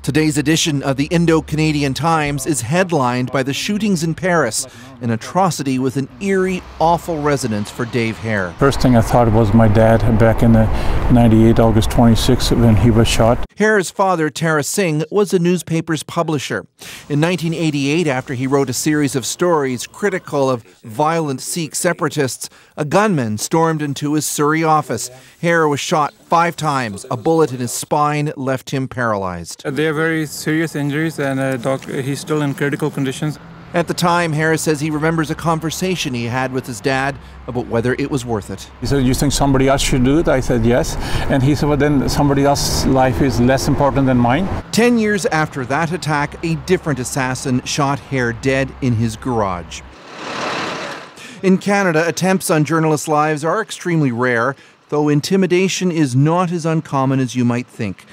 Today's edition of the Indo-Canadian Times is headlined by the shootings in Paris, an atrocity with an eerie, awful resonance for Dave Hare. First thing I thought was my dad back in the 98, August 26, when he was shot. Hare's father, Tara Singh, was the newspaper's publisher. In 1988, after he wrote a series of stories critical of violent Sikh separatists, a gunman stormed into his Surrey office. Hare was shot 5 times. A bullet in his spine left him paralyzed. They are very serious injuries, and he's still in critical conditions. At the time, Harris says he remembers a conversation he had with his dad about whether it was worth it. He said, "You think somebody else should do it?" I said, "Yes." And he said, "Well, then somebody else's life is less important than mine." 10 years after that attack, a different assassin shot Hare dead in his garage. In Canada, attempts on journalists' lives are extremely rare, though intimidation is not as uncommon as you might think.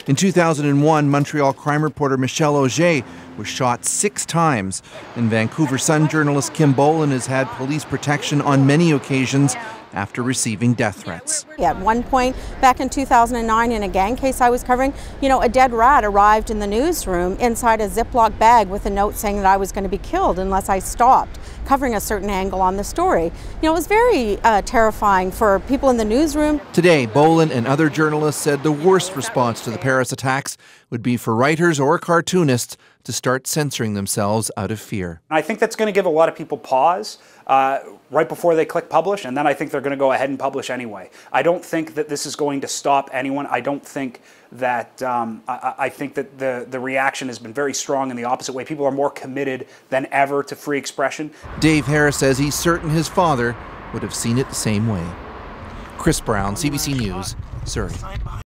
In 2001, Montreal crime reporter Michelle Auger was shot 6 times, and Vancouver Sun journalist Kim Bolan has had police protection on many occasions after receiving death threats. At one point back in 2009, in a gang case I was covering, a dead rat arrived in the newsroom inside a Ziploc bag with a note saying that I was going to be killed unless I stopped covering a certain angle on the story. It was very terrifying for people in the newsroom. Today, Bolan and other journalists said the worst response to the Paris attacks would be for writers or cartoonists to start censoring themselves out of fear. I think that's going to give a lot of people pause right before they click publish, and then I think they're going to go ahead and publish anyway. I don't think that this is going to stop anyone. I don't think that, I think that the reaction has been very strong in the opposite way. People are more committed than ever to free expression. Dave Hare says he's certain his father would have seen it the same way. Chris Brown, CBC News, Surrey.